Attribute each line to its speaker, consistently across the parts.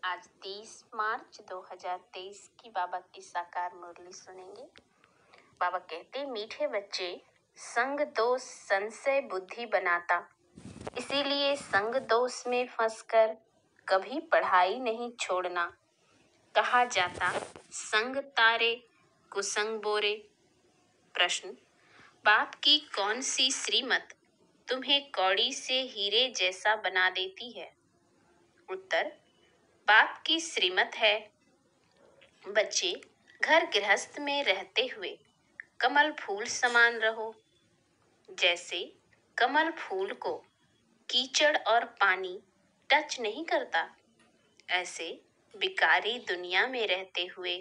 Speaker 1: आज 30 मार्च 2023 की बाबा की साकार मुरली सुनेंगे। बाबा कहते, मीठे बच्चे, संग दोष संशय बुद्धि बनाता, इसीलिए संग दोष में फंसकर कभी पढ़ाई नहीं छोड़ना। कहा जाता संग तारे कुसंग बोरे। प्रश्न, बाप की कौन सी श्रीमत तुम्हें कौड़ी से हीरे जैसा बना देती है? उत्तर, बाप की श्रीमत है, बच्चे घर गृहस्थ में रहते हुए कमल फूल समान रहो। जैसे कमल फूल को कीचड़ और पानी टच नहीं करता, ऐसे बिकारी दुनिया में रहते हुए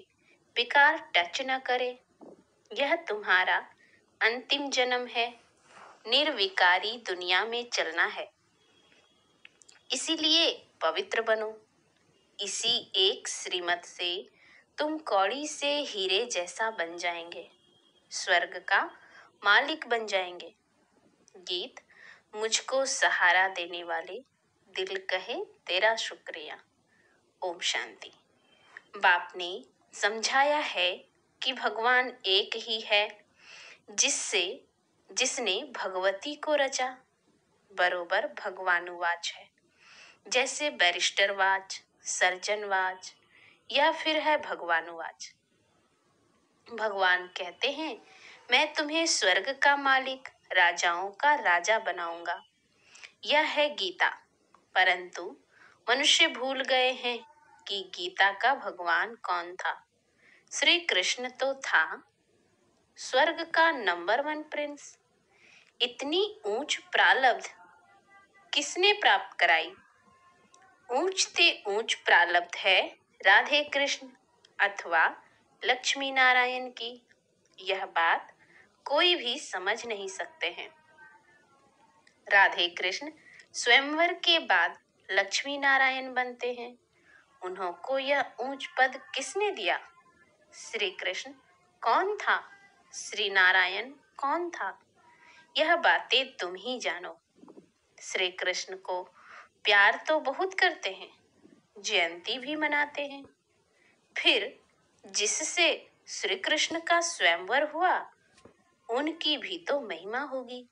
Speaker 1: बिकार टच न करे। यह तुम्हारा अंतिम जन्म है, निर्विकारी दुनिया में चलना है, इसीलिए पवित्र बनो। इसी एक श्रीमत से तुम कौड़ी से हीरे जैसा बन जाएंगे, स्वर्ग का मालिक बन जाएंगे। गीत, मुझको सहारा देने वाले, दिल कहे तेरा शुक्रिया। ओम शांति। बाप ने समझाया है कि भगवान एक ही है, जिसने भगवती को रचा, बरोबर भगवानुवाच है। जैसे बैरिस्टरवाच, सर्जनवाच या फिर है भगवानुवाच। भगवान कहते हैं, मैं तुम्हें स्वर्ग का मालिक, राजाओं का राजा बनाऊंगा। यह है गीता। परंतु मनुष्य भूल गए हैं कि गीता का भगवान कौन था। श्री कृष्ण तो था स्वर्ग का नंबर 1 प्रिंस। इतनी ऊंच प्रालब्ध किसने प्राप्त कराई? ऊंचते ऊंच प्रालब्ध है राधे कृष्ण अथवा लक्ष्मी नारायण की। यह बात कोई भी समझ नहीं सकते हैं। राधे कृष्ण स्वयंवर के बाद लक्ष्मी नारायण बनते हैं। उन्हों को यह ऊंच पद किसने दिया? श्री कृष्ण कौन था? श्री नारायण कौन था? यह बातें तुम ही जानो। श्री कृष्ण को प्यार तो बहुत करते हैं, जयंती भी मनाते हैं। फिर जिससे श्री कृष्ण का स्वयंवर हुआ, उनकी भी तो महिमा होगी।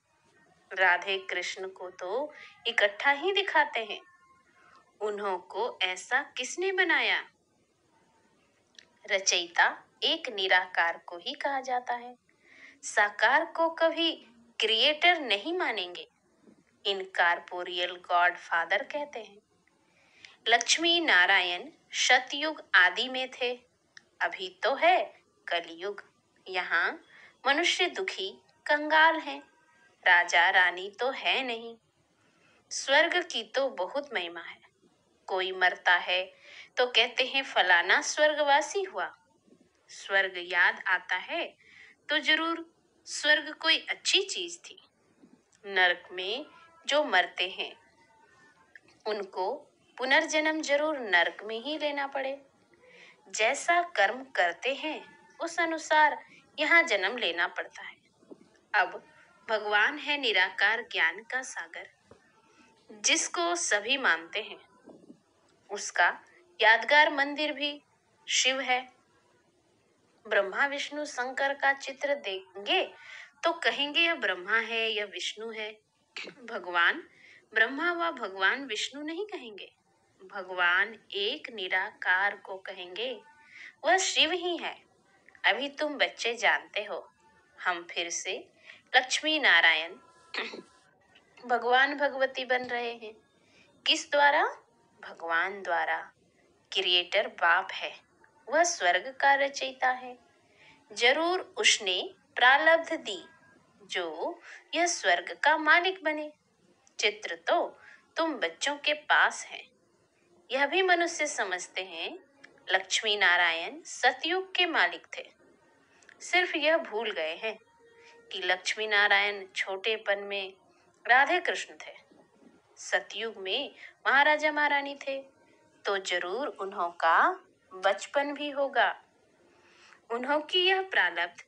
Speaker 1: राधे कृष्ण को तो इकट्ठा ही दिखाते हैं। उन्हों को ऐसा किसने बनाया? रचयिता एक निराकार को ही कहा जाता है। साकार को कभी क्रिएटर नहीं मानेंगे, इनकॉर्पोरियल गॉड फादर कहते हैं। लक्ष्मी नारायण सतयुग आदि में थे, अभी तो है कलयुग। यहाँ मनुष्य दुखी कंगाल हैं, राजा रानी तो है नहीं। स्वर्ग की तो बहुत महिमा है। कोई मरता है तो कहते हैं फलाना स्वर्गवासी हुआ। स्वर्ग याद आता है तो जरूर स्वर्ग कोई अच्छी चीज थी। नरक में जो मरते हैं उनको पुनर्जन्म जरूर नरक में ही लेना पड़े। जैसा कर्म करते हैं उस अनुसार यहाँ जन्म लेना पड़ता है। अब भगवान है निराकार ज्ञान का सागर, जिसको सभी मानते हैं। उसका यादगार मंदिर भी शिव है। ब्रह्मा विष्णु शंकर का चित्र देंगे तो कहेंगे यह ब्रह्मा है या विष्णु है। भगवान ब्रह्मा व भगवान विष्णु नहीं कहेंगे, भगवान एक निराकार को कहेंगे, वह शिव ही है। अभी तुम बच्चे जानते हो। हम फिर से लक्ष्मी नारायण भगवान भगवती बन रहे हैं। किस द्वारा? भगवान द्वारा। क्रिएटर बाप है, वह स्वर्ग का रचयिता है। जरूर उसने प्रारब्ध दी जो यह स्वर्ग का मालिक बने। चित्र तो तुम बच्चों के पास है। यह भी मनुष्य समझते हैं लक्ष्मी नारायण सतयुग के मालिक थे। सिर्फ यह भूल गए हैं कि लक्ष्मी नारायण छोटेपन में राधे कृष्ण थे। सतयुग में महाराजा महारानी थे तो जरूर उन्हों का बचपन भी होगा। उन्हों की यह प्रारब्ध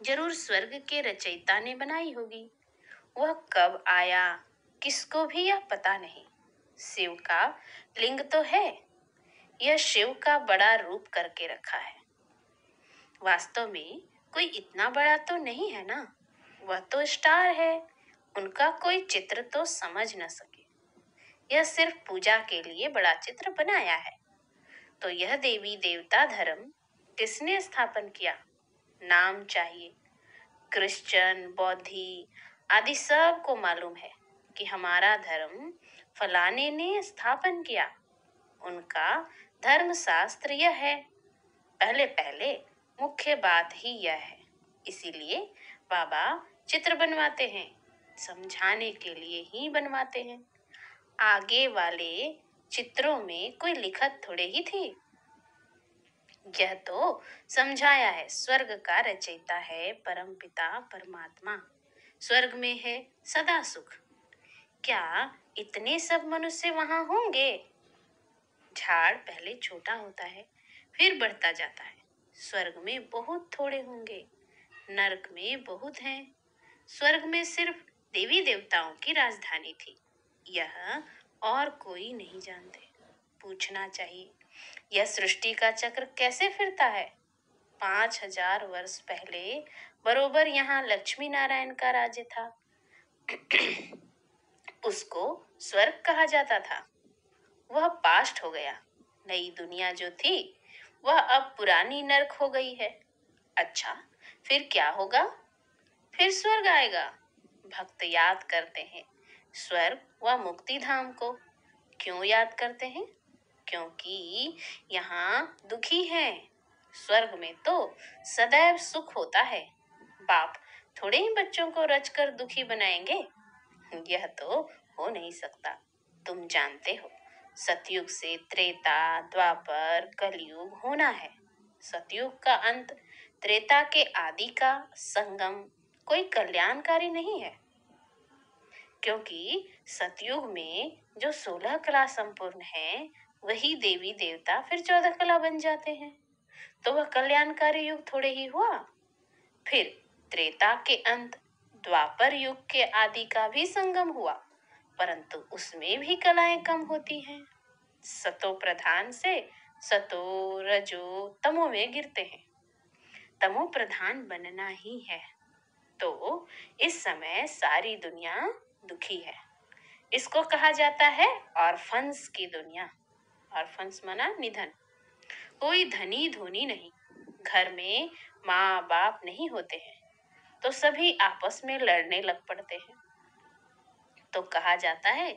Speaker 1: जरूर स्वर्ग के रचयिता ने बनाई होगी। वह कब आया किसको भी यह पता नहीं। शिव का लिंग तो है, यह शिव का बड़ा रूप करके रखा है। वास्तव में कोई इतना बड़ा तो नहीं है ना, वह तो स्टार है, उनका कोई चित्र तो समझ न सके। यह सिर्फ पूजा के लिए बड़ा चित्र बनाया है। तो यह देवी देवता धर्म किसने स्थापन किया? नाम चाहिए। क्रिश्चियन, बौद्धि आदि सबको मालूम है कि हमारा धर्म फलाने ने स्थापन किया। उनका धर्म शास्त्र यह है। पहले पहले मुख्य बात ही यह है। इसीलिए बाबा चित्र बनवाते हैं, समझाने के लिए ही बनवाते हैं। आगे वाले चित्रों में कोई लिखत थोड़े ही थी। यह तो समझाया है स्वर्ग का रचयिता है परम पिता परमात्मा, स्वर्ग में है सदा सुख। क्या इतने सब मनुष्य वहां होंगे? झाड़ पहले छोटा होता है, फिर बढ़ता जाता है। स्वर्ग में बहुत थोड़े होंगे, नरक में बहुत हैं। स्वर्ग में सिर्फ देवी देवताओं की राजधानी थी, यह और कोई नहीं जानते। पूछना चाहिए, यह सृष्टि का चक्र कैसे फिरता है? 5000 वर्ष पहले बरोबर यहाँ लक्ष्मी नारायण का राज्य था। उसको स्वर्ग कहा जाता था। वह पास्ट हो गया। नई दुनिया जो थी वह अब पुरानी नर्क हो गई है। अच्छा, फिर क्या होगा? फिर स्वर्ग आएगा। भक्त याद करते हैं स्वर्ग व मुक्ति धाम को। क्यों याद करते हैं? क्योंकि यहाँ दुखी है। स्वर्ग में तो सदैव सुख होता है। बाप थोड़े ही बच्चों को रचकर दुखी बनाएंगे। यह तो हो नहीं सकता। तुम जानते हो, सतयुग से त्रेता, द्वापर, कलयुग होना है। सतयुग का अंत, त्रेता के आदि का संगम कोई कल्याणकारी नहीं है। क्योंकि सतयुग में जो 16 कला संपूर्ण है, वही देवी देवता फिर 14 कला बन जाते हैं। तो वह कल्याणकारी युग थोड़े ही हुआ। फिर त्रेता के अंत, द्वापर युग के आदि का भी संगम हुआ, परंतु उसमें भी कलाएं कम होती हैं। सतो प्रधान से सतो, रजो, तमो में गिरते हैं। तमो प्रधान बनना ही है। तो इस समय सारी दुनिया दुखी है। इसको कहा जाता है ऑर्फन्स की दुनिया। ऑर्फन्स माना निधन। कोई धनी धोनी नहीं, घर में माँ बाप नहीं होते हैं, तो सभी आपस में लड़ने लग पड़ते हैं। तो कहा जाता है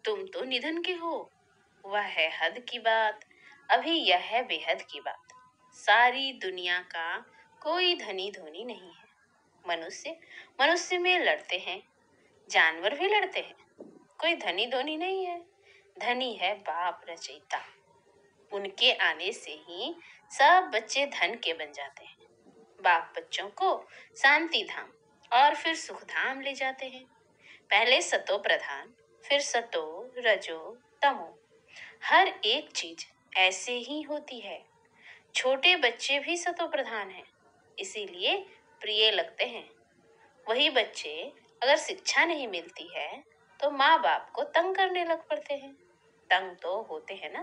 Speaker 1: तुम तो निधन के हो। वह है हद की बात, अभी यह है बेहद की बात। सारी दुनिया का कोई धनी धोनी नहीं है। मनुष्य मनुष्य में लड़ते हैं, जानवर भी लड़ते हैं। कोई धनी धोनी नहीं है। धनी है बाप रचयिता। उनके आने से ही सब बच्चे धन के बन जाते हैं। बाप बच्चों को शांति धाम और फिर सुख धाम ले जाते हैं। पहले सतो प्रधान, फिर सतो, रजो, तमो। हर एक चीज ऐसे ही होती है। छोटे बच्चे भी सतो प्रधान हैं, इसीलिए प्रिय लगते हैं। वही बच्चे अगर शिक्षा नहीं मिलती है तो माँ बाप को तंग करने लग पड़ते हैं। तंग तो होते हैं ना,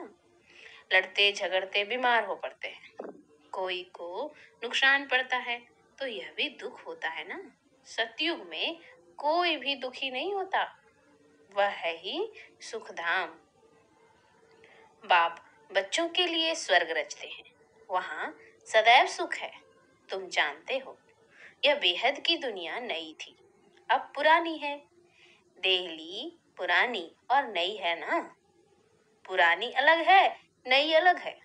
Speaker 1: लड़ते झगड़ते बीमार हो पड़ते हैं। कोई को नुकसान पड़ता है तो यह भी दुख होता है ना। सतयुग में कोई भी दुखी नहीं होता, वह है ही सुखधाम। बाप बच्चों के लिए स्वर्ग रचते हैं, वहाँ सदैव सुख है। तुम जानते हो, यह बेहद की दुनिया नई थी, अब पुरानी है। देहली पुरानी और नई है ना। पुरानी अलग है, नई अलग है।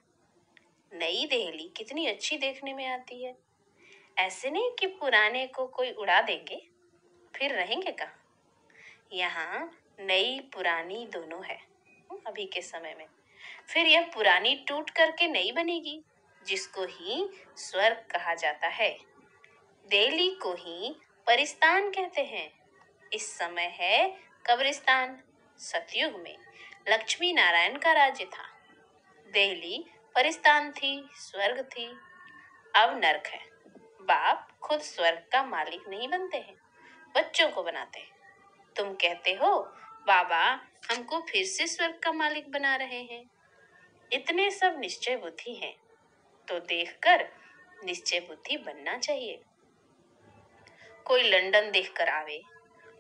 Speaker 1: नई देहली कितनी अच्छी देखने में आती है। ऐसे नहीं कि पुराने को कोई उड़ा देंगे, फिर रहेंगे कहाँ। यहाँ नई पुरानी दोनों है अभी के समय में। फिर यह पुरानी टूट करके नई बनेगी, जिसको ही स्वर्ग कहा जाता है। दिल्ली को ही परिस्तान कहते हैं। इस समय है कब्रिस्तान। सतयुग में लक्ष्मी नारायण का राज्य था। दिल्ली परिस्तान थी, स्वर्ग थी। अब नरक है। बाप खुद स्वर्ग का मालिक नहीं बनते हैं, बच्चों को बनाते हैं। तुम कहते हो बाबा हमको फिर से स्वर्ग का मालिक बना रहे हैं। इतने सब निश्चय बुद्धि हैं, तो देखकर निश्चय बुद्धि बनना चाहिए। कोई लंदन देखकर आवे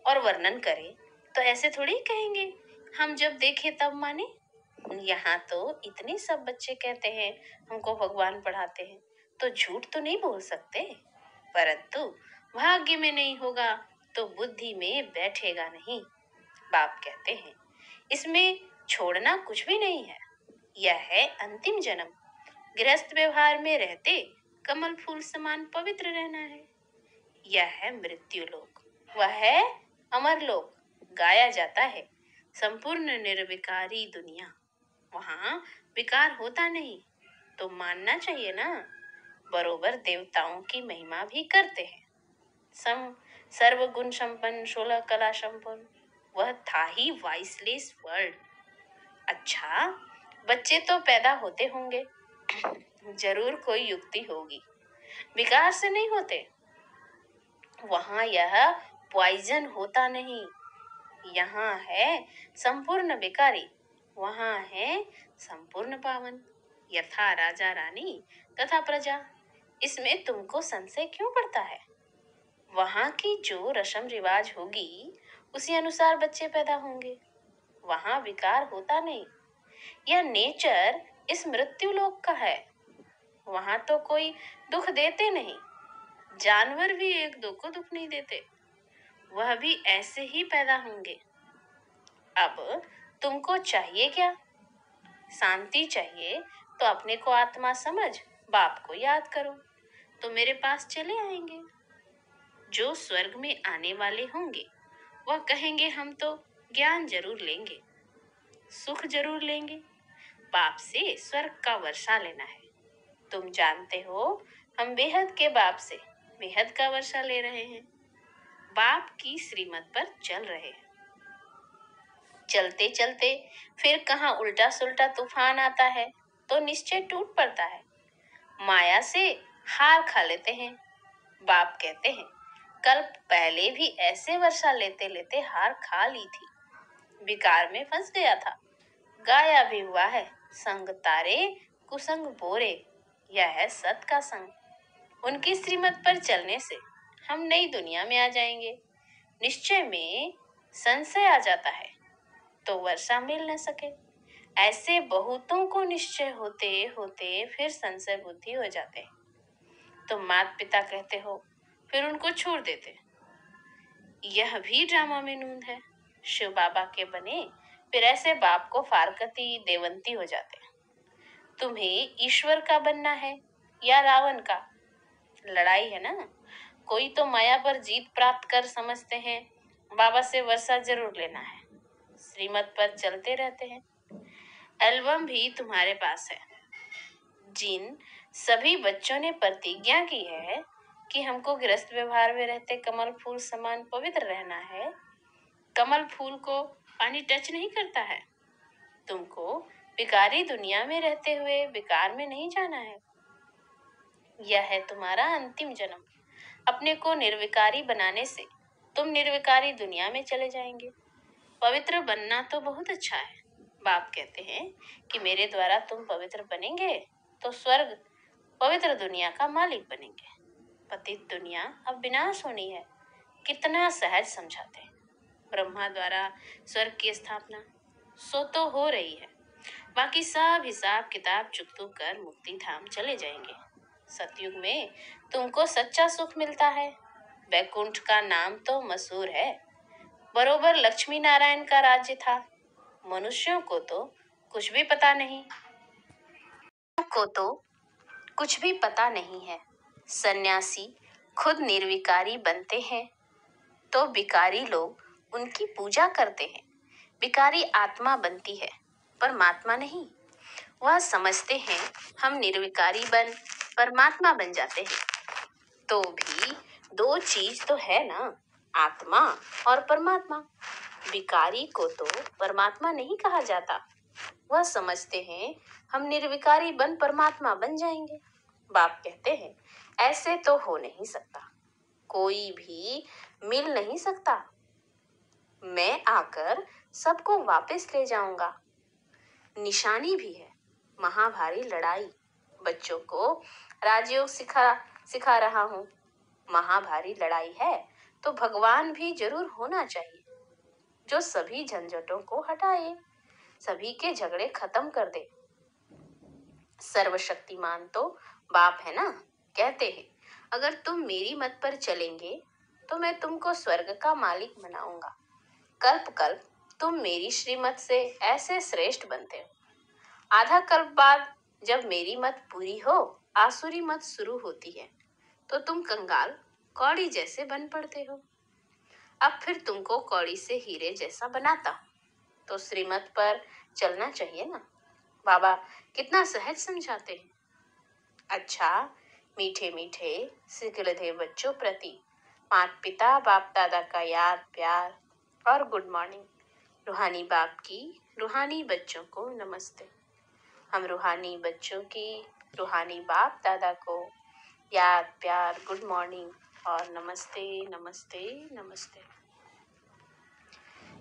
Speaker 1: और वर्णन करे तो ऐसे थोड़ी कहेंगे हम जब देखे तब माने। यहाँ तो इतने सब बच्चे कहते हैं हमको भगवान पढ़ाते हैं, तो झूठ तो नहीं बोल सकते। परंतु भाग्य में नहीं होगा तो बुद्धि में बैठेगा नहीं। बाप कहते हैं इसमें छोड़ना कुछ भी नहीं है। यह है अंतिम जन्म। गृहस्थ व्यवहार में रहते कमल फूल समान पवित्र रहना है। यह है मृत्यु लोक, वह है अमर लोक। गाया जाता है संपूर्ण निर्विकारी दुनिया, वहाँ विकार होता नहीं। तो मानना चाहिए ना, बरोबर देवताओं की महिमा भी करते हैं। सम सर्वगुण संपन्न 16 कला संपन्न, वह था ही वाइसलेस वर्ल्ड। अच्छा, बच्चे तो पैदा होते होंगे, जरूर कोई युक्ति होगी। विकार से नहीं होते, वहाँ यह पॉइजन होता नहीं। यहाँ है संपूर्ण विकारी, वहाँ है संपूर्ण पावन। यथा राजा रानी तथा प्रजा, इसमें तुमको संशय क्यों पड़ता है? वहाँ की जो रस्म रिवाज होगी उसी अनुसार बच्चे पैदा होंगे। वहाँ विकार होता नहीं। यह नेचर इस मृत्यु लोक का है। वहाँ तो कोई दुख देते नहीं। जानवर भी एक दो को दुख नहीं देते, वह भी ऐसे ही पैदा होंगे। अब तुमको चाहिए क्या? शांति चाहिए तो अपने को आत्मा समझ बाप को याद करो, तो मेरे पास चले आएंगे। जो स्वर्ग में आने वाले होंगे वह कहेंगे हम तो ज्ञान जरूर लेंगे, सुख जरूर लेंगे, बाप से स्वर्ग का वर्षा लेना है। तुम जानते हो हम बेहद के बाप से बेहद का वर्षा ले रहे हैं, बाप की श्रीमत पर चल रहे हैं। चलते चलते फिर कहाँ उल्टा सुल्टा तूफान आता है तो निश्चय टूट पड़ता है। माया से हार खा लेते हैं। बाप कहते हैं कल्प पहले भी ऐसे वर्षा लेते लेते हार खा ली थी, विकार में फंस गया था। गाया भी हुआ है संग तारे कुसंग बोरे, यह है सत का संग। उनकी श्रीमत पर चलने से हम नई दुनिया में आ जाएंगे। निश्चय में संशय आ जाता है तो वर्षा मिल न सके। ऐसे बहुतों को निश्चय होते होते फिर संशय बुद्धि हो जाते हैं। तो माता पिता कहते हो फिर उनको छोड़ देते। यह भी ड्रामा में नूंद है। शिव बाबा के बने फिर ऐसे बाप को फारकती देवंती हो जाते। तुम्हें ईश्वर का बनना है या रावण का? लड़ाई है ना। कोई तो माया पर जीत प्राप्त कर समझते हैं बाबा से वर्षा जरूर लेना है, श्रीमत पर चलते रहते हैं। एल्बम भी तुम्हारे पास है। जिन सभी बच्चों ने प्रतिज्ञा की है कि हमको गृहस्थ व्यवहार में रहते कमल फूल समान पवित्र रहना है, कमल फूल को पानी टच नहीं करता है। तुमको विकारी दुनिया में रहते हुए विकार में नहीं जाना है। यह है तुम्हारा अंतिम जन्म। अपने को निर्विकारी बनाने से तुम निर्विकारी दुनिया में चले जाएंगे। पवित्र बनना तो बहुत अच्छा है। बाप कहते हैं कि मेरे द्वारा तुम पवित्र बनेंगे तो स्वर्ग पवित्र दुनिया का मालिक बनेंगे। पतित दुनिया अब विनाश होनी है। कितना सहज समझाते हैं। ब्रह्मा द्वारा स्वर्ग की स्थापना सो तो हो रही है, बाकी सब हिसाब किताब चुकतू कर मुक्ति धाम चले जाएंगे। सतयुग में तुमको सच्चा सुख मिलता है। वैकुंठ का नाम तो मशहूर है, बरोबर लक्ष्मी नारायण का राज्य था। मनुष्यों को तो कुछ भी पता नहीं, कुछ भी पता नहीं है। सन्यासी खुद निर्विकारी बनते हैं तो विकारी लोग उनकी पूजा करते हैं। विकारी आत्मा बनती है परमात्मा नहीं। वह समझते हैं हम निर्विकारी बन परमात्मा बन जाते हैं। तो भी दो चीज तो है ना, आत्मा और परमात्मा। विकारी को तो परमात्मा नहीं कहा जाता। वह समझते हैं हम निर्विकारी बन परमात्मा बन जाएंगे। बाप कहते हैं ऐसे तो हो नहीं सकता, कोई भी मिल नहीं सकता। मैं आकर सबको वापस ले जाऊंगा। निशानी भी है, महाभारी लड़ाई। बच्चों को राजयोग सिखा रहा हूँ। महाभारी लड़ाई है तो भगवान भी जरूर होना चाहिए, जो सभी झंझटों को हटाए, सभी के झगड़े खत्म कर दे। सर्वशक्तिमान तो बाप है ना। कहते हैं अगर तुम मेरी मत पर चलेंगे तो मैं तुमको स्वर्ग का मालिक बनाऊंगा। कल्प कल्प तुम मेरी श्रीमत से ऐसे श्रेष्ठ बनते हो। आधा कल्प बाद जब मेरी मत पूरी हो, आसुरी मत शुरू होती है, तो तुम कंगाल कौड़ी जैसे बन पड़ते हो। अब फिर तुमको कौड़ी से हीरे जैसा बनाता हूं, तो श्रीमत पर चलना चाहिए ना। बाबा कितना सहज समझाते हैं। अच्छा, मीठे मीठे सिकलधे बच्चों प्रति माता पिता बाप दादा का याद प्यार और गुड मॉर्निंग। रूहानी बाप की रूहानी बच्चों को नमस्ते। हम रूहानी बच्चों की रूहानी बाप दादा को याद प्यार गुड मॉर्निंग और नमस्ते नमस्ते नमस्ते।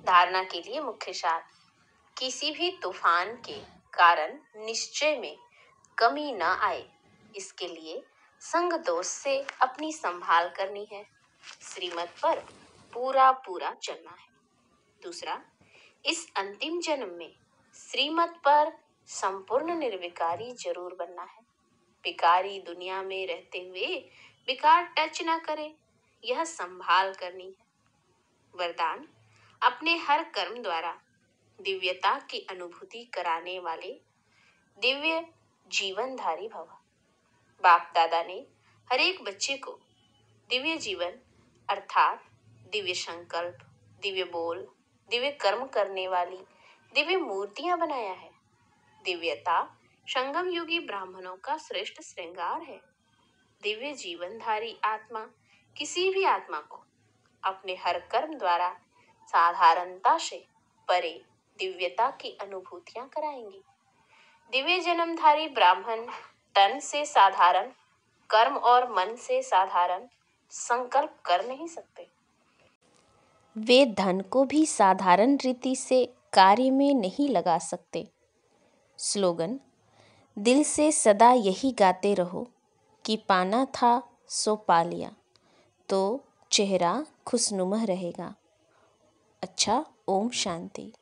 Speaker 1: धारणा के लिए मुख्य सार। किसी भी तूफान के कारण निश्चय में कमी न आए, इसके लिए संग दोष से अपनी संभाल करनी है। श्रीमत पर पूरा पूरा चलना है। दूसरा, इस अंतिम जन्म में श्रीमत पर संपूर्ण निर्विकारी जरूर बनना है। विकारी दुनिया में रहते हुए विकार टच न करे, यह संभाल करनी है। वरदान, अपने हर कर्म द्वारा दिव्यता की अनुभूति कराने वाले दिव्य जीवनधारी भव। बाप दादा ने हर एक बच्चे को दिव्य जीवन अर्थात दिव्य संकल्प, दिव्य बोल, दिव्य कर्म करने वाली दिव्य मूर्तियां बनाया है। दिव्यता संगम युगी ब्राह्मणों का श्रेष्ठ श्रृंगार है। दिव्य जीवनधारी आत्मा किसी भी आत्मा को अपने हर कर्म द्वारा साधारणता से परे दिव्यता की अनुभूतियां कराएंगी। दिव्य जन्मधारी ब्राह्मण तन से साधारण कर्म और मन से साधारण संकल्प कर नहीं सकते।
Speaker 2: वे धन को भी साधारण रीति से कार्य में नहीं लगा सकते। स्लोगन, दिल से सदा यही गाते रहो कि पाना था सो पा लिया, तो चेहरा खुशनुमा रहेगा। अच्छा, ओम शांति।